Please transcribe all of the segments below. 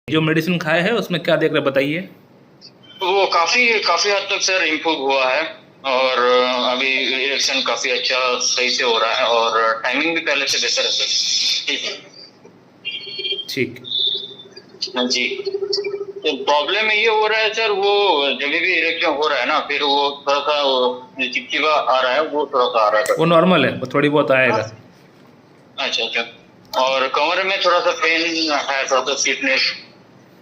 जो मेडिसिन खाए हैं उसमें क्या देख रहे बताइए। वो काफी काफी हद तक सर इम्प्रूव हुआ है और अभी इरेक्शन काफी अच्छा सही से हो रहा है और टाइमिंग भी पहले से बेहतर है सर। ठीक है। ठीक। हाँ जी। तो प्रॉब्लम ये हो रहा है सर, वो जब भी इरेक्शन हो रहा है ना, फिर वो थोड़ा सा वो चिपचिपा आ रहा है, वो थोड़ा सा आ रहा है। वो नॉर्मल है, वो थोड़ी बहुत आएगा। अच्छा अच्छा। और कमर में थोड़ा सा पेन है, थोड़ा सा स्टिफनेस।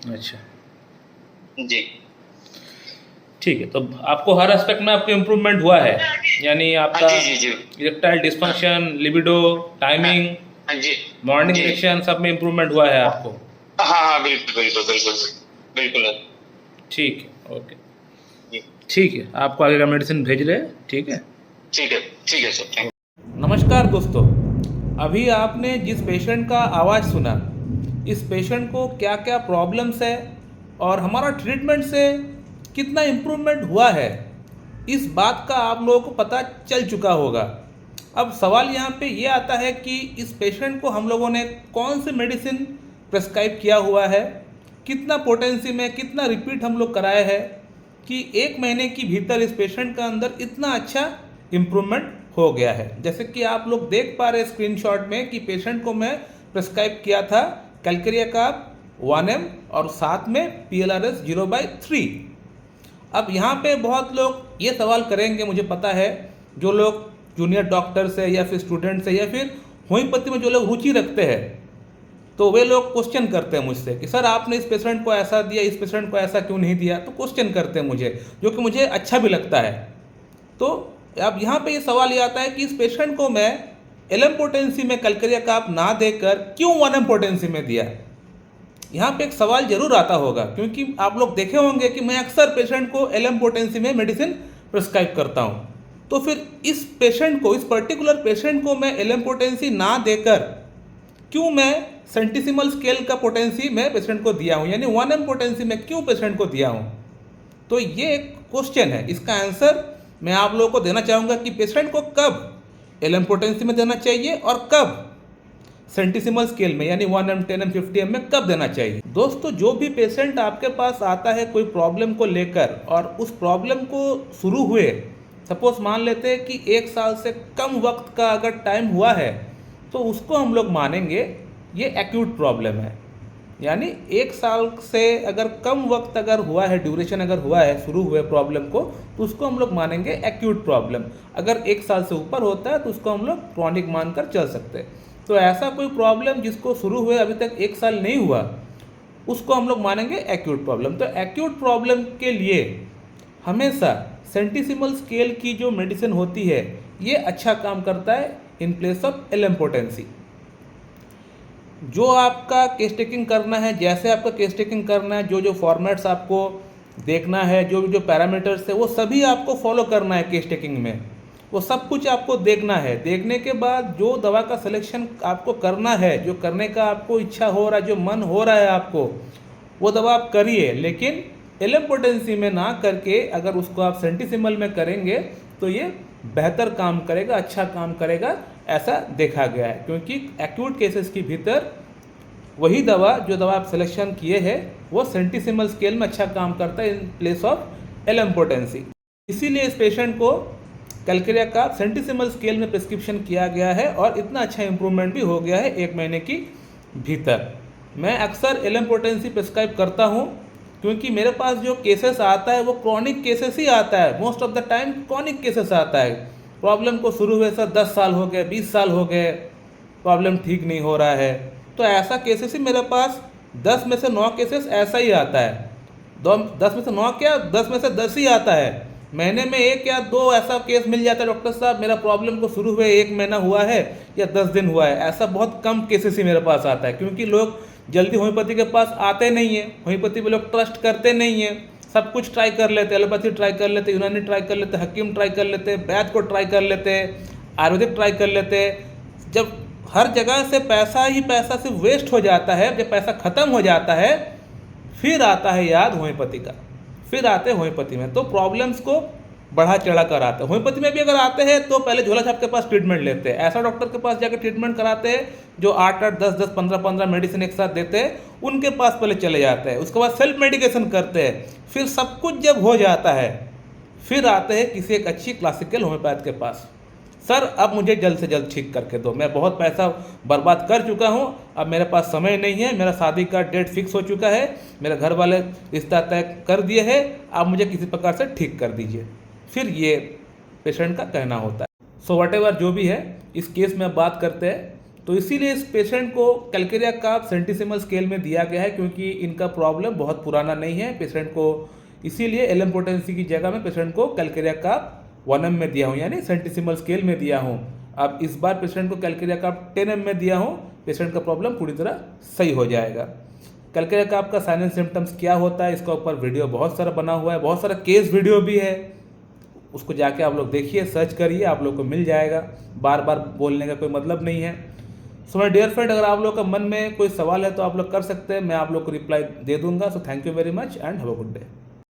अच्छा जी ठीक है, तो आपको हर एस्पेक्ट में आपको इम्प्रूवमेंट हुआ है, यानी आपका हाँ जी जी जी। इरेक्टाइल डिस्फंक्शन, लिबिडो, टाइमिंग, हाँ जी मॉर्निंग जी। इरेक्शन, सब में इम्प्रूवमेंट हुआ है आपको। हाँ हाँ बिल्कुल बिल्कुल बिल्कुल बिल्कुल। ठीक है, ओके। जी ठीक है, आपको आगे का मेडिसिन भेज रहे हैं। ठीक है, ठीक है सर, थैंक यू। नमस्कार दोस्तों। अभी आपने जिस पेशेंट का आवाज़ सुना, इस पेशेंट को क्या क्या प्रॉब्लम्स है और हमारा ट्रीटमेंट से कितना इम्प्रूवमेंट हुआ है, इस बात का आप लोगों को पता चल चुका होगा। अब सवाल यहाँ पे ये आता है कि इस पेशेंट को हम लोगों ने कौन सी मेडिसिन प्रेस्क्राइब किया हुआ है, कितना पोटेंसी में कितना रिपीट हम लोग कराए हैं कि 1 महीने के भीतर इस पेशेंट का अंदर इतना अच्छा इम्प्रूवमेंट हो गया है। जैसे कि आप लोग देख पा रहे स्क्रीनशॉट में कि पेशेंट को मैं प्रेस्क्राइब किया था कैलकेरिया कार्ब 1 mg और साथ में PLRS 0/3। अब यहाँ पे बहुत लोग ये सवाल करेंगे, मुझे पता है, जो लोग जूनियर डॉक्टर से या फिर स्टूडेंट से या फिर होम्योपैथी में जो लोग रुचि रखते हैं, तो वे लोग क्वेश्चन करते हैं मुझसे कि सर आपने इस पेशेंट को ऐसा दिया, इस पेशेंट को ऐसा क्यों नहीं दिया। तो क्वेश्चन करते हैं मुझे, जो कि मुझे अच्छा भी लगता है। तो अब यहाँ पे ये सवाल ये आता है कि इस पेशेंट को मैं LM पोटेंसी में कैलकेरिया कार्ब ना देकर क्यों 1M पोटेंसी में दिया। यहाँ पे एक सवाल जरूर आता होगा, क्योंकि आप लोग देखे होंगे कि मैं अक्सर पेशेंट को LM पोटेंसी में मेडिसिन प्रिस्क्राइब करता हूँ। तो फिर इस पेशेंट को, इस पर्टिकुलर पेशेंट को मैं LM पोटेंसी ना देकर क्यों मैं सेंटिसिमल स्केल का पोटेंसी में पेशेंट को दिया हूँ, यानी 1M पोटेंसी में क्यों पेशेंट को दिया हूँ। तो ये एक क्वेश्चन है, इसका आंसर मैं आप लोगों को देना चाहूँगा कि पेशेंट को कब LM पोटेंसी में देना चाहिए और कब सेंटिसिमल स्केल में, यानी 1M 10M 50M में कब देना चाहिए। दोस्तों, जो भी पेशेंट आपके पास आता है कोई प्रॉब्लम को लेकर और उस प्रॉब्लम को शुरू हुए, सपोज मान लेते हैं कि 1 साल से कम वक्त का अगर टाइम हुआ है, तो उसको हम लोग मानेंगे ये एक्यूट प्रॉब्लम है। यानी 1 साल से अगर कम वक्त अगर हुआ है, ड्यूरेशन अगर हुआ है शुरू हुए प्रॉब्लम को, तो उसको हम लोग मानेंगे एक्यूट प्रॉब्लम। अगर 1 साल से ऊपर होता है तो उसको हम लोग क्रॉनिक मानकर चल सकते हैं। तो ऐसा कोई प्रॉब्लम जिसको शुरू हुए अभी तक 1 साल नहीं हुआ, उसको हम लोग मानेंगे एक्यूट प्रॉब्लम। तो एक्यूट प्रॉब्लम के लिए हमेशा सेंटिसिमल स्केल की जो मेडिसिन होती है, ये अच्छा काम करता है in place of LM potency. जो आपका केस टेकिंग करना है, जैसे आपका केस टेकिंग करना है, जो जो फॉर्मेट्स आपको देखना है, जो जो पैरामीटर्स है, वो सभी आपको फॉलो करना है केस टेकिंग में। वो सब कुछ आपको देखना है। देखने के बाद जो दवा का सिलेक्शन आपको करना है, जो करने का आपको इच्छा हो रहा है, जो मन हो रहा है आपको, वो दवा आप करिए। लेकिन LM पोटेंसी में ना करके अगर उसको आप सेंटिसिमल में करेंगे तो ये बेहतर काम करेगा, अच्छा काम करेगा, ऐसा देखा गया है। क्योंकि एक्यूट केसेस के भीतर वही दवा, जो दवा आप सिलेक्शन किए हैं, वो सेंटिसिमल स्केल में अच्छा काम करता है in place of LM potency. इसीलिए इस पेशेंट को कैलकेरिया कार्ब सेंटिसिमल स्केल में प्रिस्क्रिप्शन किया गया है और इतना अच्छा इंप्रूवमेंट भी हो गया है 1 महीने की भीतर। मैं अक्सर LM पोटेंसी प्रिस्क्राइब करता हूँ, क्योंकि मेरे पास जो केसेस आता है वो क्रॉनिक केसेस ही आता है। Most of the time chronic cases आता है। प्रॉब्लम को शुरू हुए सर 10 साल हो गए, 20 साल हो गए, प्रॉब्लम ठीक नहीं हो रहा है। तो ऐसा केसेस ही मेरे पास 10 में से 9 केसेस ऐसा ही आता है। 10 में से 9 क्या, 10 में से 10 ही आता है। महीने में 1 या 2 ऐसा केस मिल जाता है, डॉक्टर साहब मेरा प्रॉब्लम को शुरू हुए 1 महीना हुआ है या 10 दिन हुआ है। ऐसा बहुत कम केसेस ही मेरे पास आता है, क्योंकि लोग जल्दी होम्योपैथी के पास आते नहीं हैं। होम्योपैथी पे लोग ट्रस्ट करते नहीं हैं। सब कुछ ट्राई कर लेते, एलोपैथी ट्राई कर लेते, यूनानी ट्राई कर लेते, हकीम ट्राई कर लेते, वैद्य को ट्राई कर लेते, आयुर्वेदिक ट्राई कर लेते। जब हर जगह से पैसा ही पैसा सिर्फ वेस्ट हो जाता है, जब पैसा ख़त्म हो जाता है, फिर आता है याद होम्योपैथी का, फिर आते हैं होम्योपैथी में। तो प्रॉब्लम्स को बढ़ा चढ़ा कर आते हैं। होम्योपैथी में भी अगर आते हैं तो पहले झोला छाप के पास ट्रीटमेंट लेते हैं, ऐसा डॉक्टर के पास जाकर ट्रीटमेंट कराते हैं जो 8-8, 10-10, 15-15 मेडिसिन एक साथ देते हैं, उनके पास पहले चले जाते हैं। उसके बाद सेल्फ मेडिकेशन करते हैं, फिर सब कुछ जब हो जाता है फिर आते हैं किसी एक अच्छी क्लासिकल होम्योपैथ के पास। सर अब मुझे जल्द से जल्द ठीक करके दो, मैं बहुत पैसा बर्बाद कर चुका हूँ, अब मेरे पास समय नहीं है, मेरा शादी का डेट फिक्स हो चुका है, मेरे घर वाले रिश्ता तय कर दिए हैं, आप मुझे किसी प्रकार से ठीक कर दीजिए। फिर ये पेशेंट का कहना होता है। सो व्हाटएवर जो भी है, इस केस में अब बात करते हैं। तो इसीलिए इस पेशेंट को कैलकेरिया कार्प सेंटीसिमल स्केल में दिया गया है, क्योंकि इनका प्रॉब्लम बहुत पुराना नहीं है। पेशेंट को इसीलिए एलएम पोटेंसी की जगह में पेशेंट को कैलकेरिया कार्प 1M में दिया हूँ, यानी सेंटीसिमल स्केल में दिया हूँ। अब इस बार पेशेंट को कैलकेरिया कार्प 10M में दिया हूँ, पेशेंट का प्रॉब्लम पूरी तरह सही हो जाएगा। कैलकेरिया कार्प का साइन एंड सिम्टम्स क्या होता है, इसका ऊपर वीडियो बहुत सारा बना हुआ है, बहुत सारा केस वीडियो भी है, उसको जाके आप लोग देखिए, सर्च करिए, आप लोग को मिल जाएगा। बार बार बोलने का कोई मतलब नहीं है। सो माय डियर फ्रेंड, अगर आप लोग का मन में कोई सवाल है तो आप लोग कर सकते हैं, मैं आप लोग को रिप्लाई दे दूंगा। So thank you very much and have a good day.